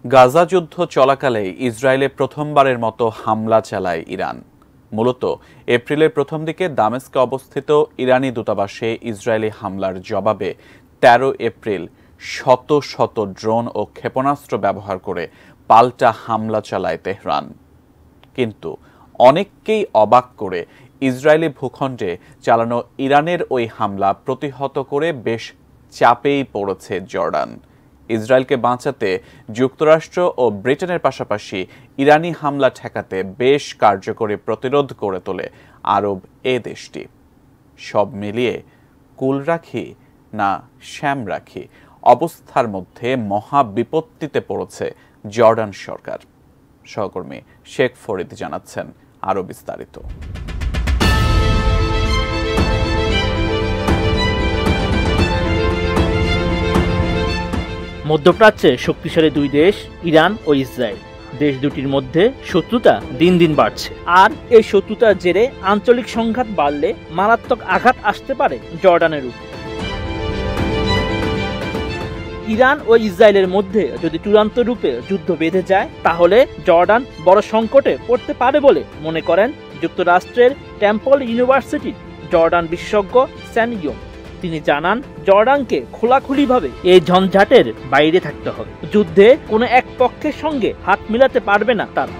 গাজা যুদ্ধ চলাকালে ইসরায়েলে প্রথমবারের মতো হামলা চালায় ইরান। মূলত এপ্রিলের প্রথম দিকে দামেস্কে অবস্থিত ইরানি দূতাবাসে ইসরায়েলি হামলার জবাবে ১৩ এপ্রিল শত শত ড্রোন ও ক্ষেপণাস্ত্র ব্যবহার করে পাল্টা হামলা চালায় তেহরান। কিন্তু অনেককেই অবাক করে ইসরায়েলি ভূখণ্ডে চালানো ইরানের ওই হামলা প্রতিহত করে বেশ চাপেই পড়েছে জর্ডান। ইসরায়েলকে বাঁচাতে যুক্তরাষ্ট্র ও ব্রিটেনের পাশাপাশি ইরানি হামলা ঠেকাতে বেশ কার্যকরী প্রতিরোধ গড়ে তোলে আরব এ দেশটি। সব মিলিয়ে কুল রাখি না শ্যাম রাখি অবস্থার মধ্যে মহা বিপত্তিতে পড়েছে জর্ডান সরকার। সহকর্মী শেখ ফরিদ জানাচ্ছেন আরো বিস্তারিত। মধ্যপ্রাচ্যে শক্তিশালী দুই দেশ ইরান ও ইসরায়েল। দেশ দুটির মধ্যে শত্রুতা দিন দিন বাড়ছে, আর এই শত্রুতার জেরে আঞ্চলিক সংঘাত বাড়লে মারাত্মক আঘাত আসতে পারে জর্ডানের উপর। ইরান ও ইসরায়েলের মধ্যে যদি চূড়ান্ত রূপে যুদ্ধ বেঁধে যায়, তাহলে জর্ডান বড় সংকটে পড়তে পারে বলে মনে করেন যুক্তরাষ্ট্রের টেম্পল ইউনিভার্সিটির জর্ডান বিশেষজ্ঞ স্যান ইয়ং। তিনি জানান, জর্ডানকে খোলাখুলিভাবে এই ঝঞ্ঝাটের বাইরে থাকতে হবে। যুদ্ধে কোনো এক পক্ষের সঙ্গে হাত মিলাতে পারবে না তারা।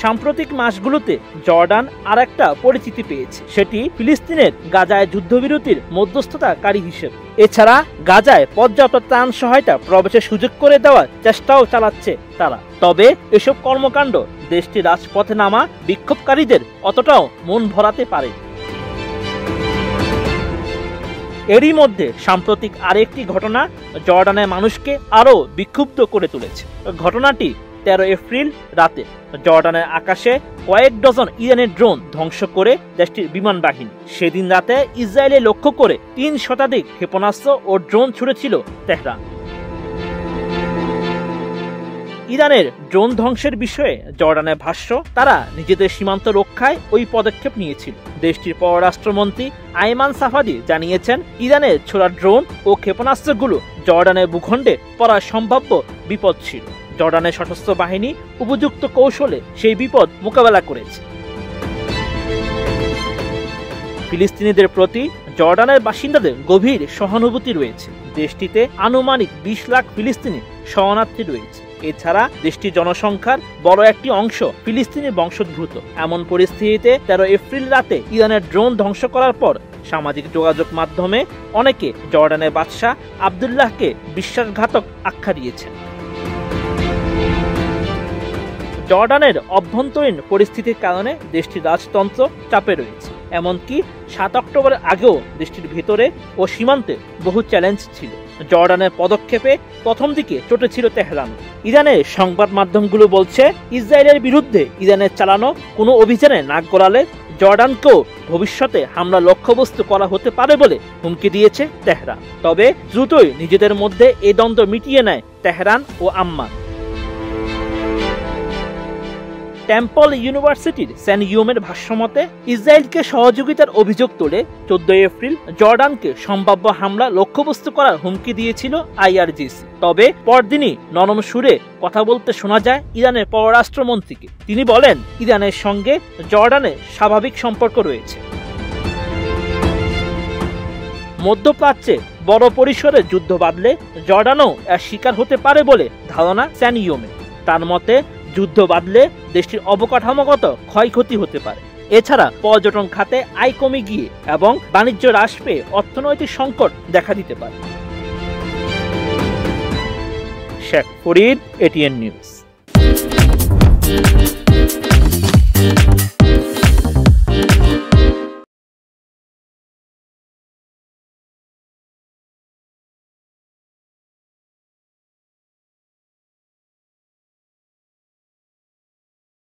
সাম্প্রতিক মাসগুলোতে জর্ডান আর একটা পরিচিতি পেয়েছে, সেটি ফিলিস্তিনের গাজায় যুদ্ধবিরতির মধ্যস্থতাকারী হিসেবে। এছাড়া গাজায় পর্যাপ্ত ত্রাণ সহায়তা প্রবেশের সুযোগ করে দেওয়ার চেষ্টাও চালাচ্ছে তারা। তবে এসব কর্মকাণ্ড দেশটির রাজপথে নামা বিক্ষোভকারীদের অতটাও মন ভরাতে পারে। এরই মধ্যে সাম্প্রতিক আরেকটি ঘটনা জর্ডানের মানুষকে আরও বিক্ষুব্ধ করে তুলেছে। ঘটনাটি ১৩ এপ্রিল রাতে জর্ডানের আকাশে কয়েক ডজন ইরানের ড্রোন ধ্বংস করে দেশটির বিমান বাহিনী। সেদিন রাতে ইসরায়েলে লক্ষ্য করে ৩ শতাধিক ক্ষেপণাস্ত্র ও ড্রোন ছুড়েছিল তেহরান। ইরানের ড্রোন ধ্বংসের বিষয়ে জর্ডানের ভাষ্য, তারা নিজেদের সীমান্ত রক্ষায় ওই পদক্ষেপ নিয়েছিল। দেশটির পররাষ্ট্রমন্ত্রী আইমান সাফাদি জানিয়েছেন, ইরানের ছোড়া ড্রোন ও ক্ষেপণাস্ত্রগুলো জর্ডানের ভূখণ্ডে পড়ার সম্ভাব্য বিপদ ছিল। জর্ডানের সশস্ত্র বাহিনী উপযুক্ত কৌশলে সেই বিপদ মোকাবেলা করেছে। ফিলিস্তিনিদের প্রতি জর্ডানের বাসিন্দাদের গভীর সহানুভূতি রয়েছে। দেশটিতে আনুমানিক ২০ লাখ ফিলিস্তিনি শরণার্থী রয়েছে। এছাড়া দেশটির জনসংখ্যার বড় একটি অংশ ফিলিস্তিনি বংশোদ্ভূত। এমন পরিস্থিতিতে ১৩ এপ্রিল রাতে ইরানের ড্রোন ধ্বংস করার পর সামাজিক যোগাযোগ মাধ্যমে অনেকে জর্ডানের বাদশাহ আবদুল্লাহকে বিশ্বাসঘাতক আখ্যা দিয়েছেন। জর্ডানের অভ্যন্তরীণ পরিস্থিতির কারণে দেশটির রাজতন্ত্র চাপে রয়েছে। এমনকি ৭ অক্টোবরের আগেও দেশটির ভেতরে ও সীমান্তে বহু চ্যালেঞ্জ ছিল। জর্ডানের পদক্ষেপে প্রথম দিকে চটেছিল তেহরান। ইরানের সংবাদ মাধ্যমগুলো বলছে, ইসরায়েলের বিরুদ্ধে ইরানের চালানো কোনো অভিযানে নাক গলালে জর্ডানকেও ভবিষ্যতে হামলা লক্ষ্যবস্তু করা হতে পারে বলে হুমকি দিয়েছে তেহরান। তবে দ্রুতই নিজেদের মধ্যে এই দ্বন্দ্ব মিটিয়ে নেয় তেহরান ও আম্মান। টেম্পল ইউনিভার্সিটির স্যান ইয়মের ভাষ্যমতে, ইসরায়েলকে সহযোগিতার অভিযোগ তোলে ১৪ এপ্রিল জর্ডানকে সম্ভাব্য হামলা লক্ষ্যবস্তু করার হুমকি দিয়েছিল আইআরজিসি। তবে পরদিনই নরম সুরে কথা বলতে শোনা যায় ইরানের পররাষ্ট্রমন্ত্রীকে। তিনি বলেন, ইরানের সঙ্গে জর্ডানের স্বাভাবিক সম্পর্ক রয়েছে। মধ্যপ্রাচ্যে বড় পরিসরে যুদ্ধ বাঁধলে জর্ডানও এর শিকার হতে পারে বলে ধারণা স্যান ইয়মের। তার মতে, যুদ্ধ বাঁধলে দেশটির অবকাঠামোগত ক্ষয়ক্ষতি হতে পারে। এছাড়া পর্যটন খাতে আয় কমে গিয়ে এবং বাণিজ্য হ্রাস পেয়ে অর্থনৈতিক সংকট দেখা দিতে পারে। Sheikh Farid, ATN news.